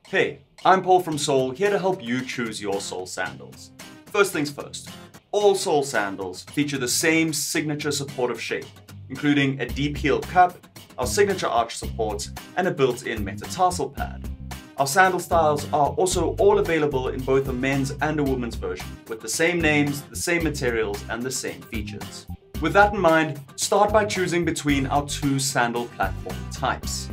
Hey, I'm Paul from Sole, here to help you choose your Sole sandals. First things first, all Sole sandals feature the same signature supportive shape, including a deep heel cup, our signature arch supports, and a built-in metatarsal pad. Our sandal styles are also all available in both a men's and a women's version, with the same names, the same materials, and the same features. With that in mind, start by choosing between our two sandal platform types.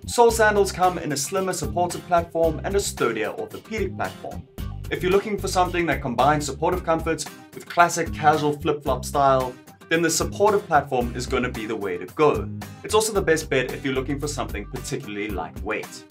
Sole sandals come in a slimmer supportive platform and a sturdier orthopedic platform. If you're looking for something that combines supportive comforts with classic casual flip-flop style, then the supportive platform is going to be the way to go. It's also the best bet if you're looking for something particularly lightweight.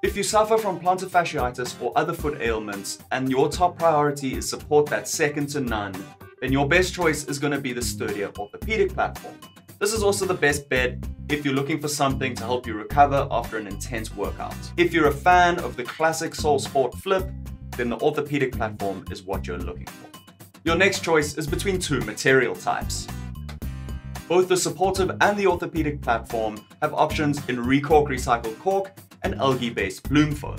If you suffer from plantar fasciitis or other foot ailments and your top priority is support that's second to none, then your best choice is going to be the sturdier orthopedic platform. This is also the best bet if you're looking for something to help you recover after an intense workout. If you're a fan of the classic Sole Sport flip, then the orthopedic platform is what you're looking for. Your next choice is between two material types. Both the supportive and the orthopedic platform have options in Cork recycled cork and algae-based bloom foam.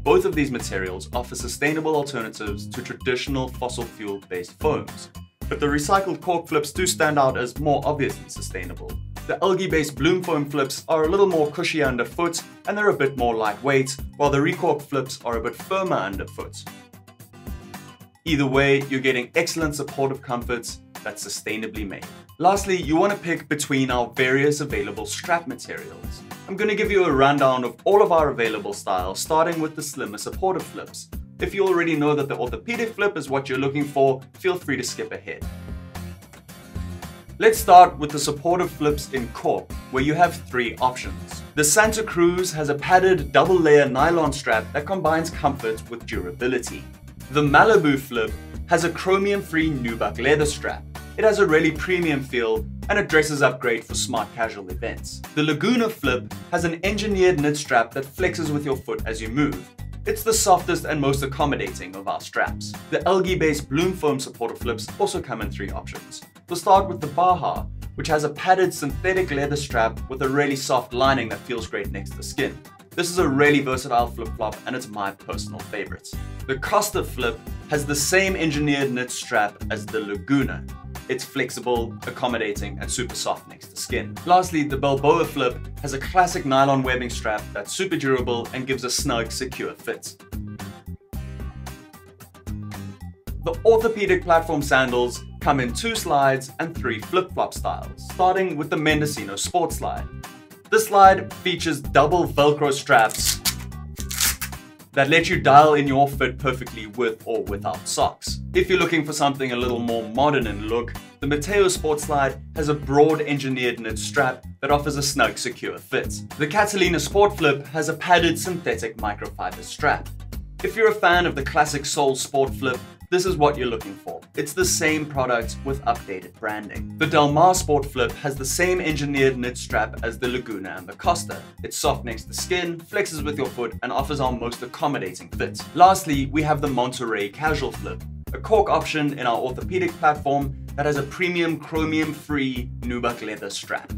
Both of these materials offer sustainable alternatives to traditional fossil fuel-based foams, but the recycled cork flips do stand out as more obviously sustainable. The algae-based bloom foam flips are a little more cushy underfoot and they're a bit more lightweight, while the recork flips are a bit firmer underfoot. Either way, you're getting excellent supportive comforts that's sustainably made. Lastly, you want to pick between our various available strap materials. I'm going to give you a rundown of all of our available styles, starting with the slimmer supportive flips. If you already know that the orthopedic flip is what you're looking for, feel free to skip ahead. Let's start with the supportive flips in Cork, where you have three options. The Santa Cruz has a padded double-layer nylon strap that combines comfort with durability. The Malibu flip has a chromium-free nubuck leather strap. It has a really premium feel and it dresses up great for smart casual events. The Laguna flip has an engineered knit strap that flexes with your foot as you move. It's the softest and most accommodating of our straps. The algae-based bloom foam supportive flips also come in three options. We'll start with the Baja, which has a padded synthetic leather strap with a really soft lining that feels great next to the skin. This is a really versatile flip-flop and it's my personal favorite. The Costa flip has the same engineered knit strap as the Laguna. It's flexible, accommodating, and super soft next to skin. Lastly, the Balboa flip has a classic nylon webbing strap that's super durable and gives a snug, secure fit. The orthopedic platform sandals come in 2 slides and 3 flip-flop styles, starting with the Mendocino Sport Slide. This slide features double Velcro straps that let you dial in your fit perfectly with or without socks. If you're looking for something a little more modern in look, the Mateo Sport Slide has a broad engineered knit strap that offers a snug, secure fit. The Catalina Sport Flip has a padded synthetic microfiber strap. If you're a fan of the classic Sole Sport Flip, this is what you're looking for. It's the same product with updated branding. The Del Mar Sport Flip has the same engineered knit strap as the Laguna and the Costa. It's soft next to skin, flexes with your foot, and offers our most accommodating fit. Lastly, we have the Monterey Casual Flip, a cork option in our orthopedic platform that has a premium chromium-free nubuck leather strap.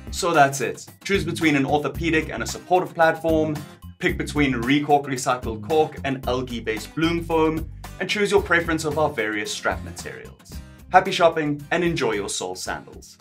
So that's it. Choose between an orthopedic and a supportive platform, pick between Cork recycled cork and algae-based bloom foam, and choose your preference of our various strap materials. Happy shopping and enjoy your Sole sandals.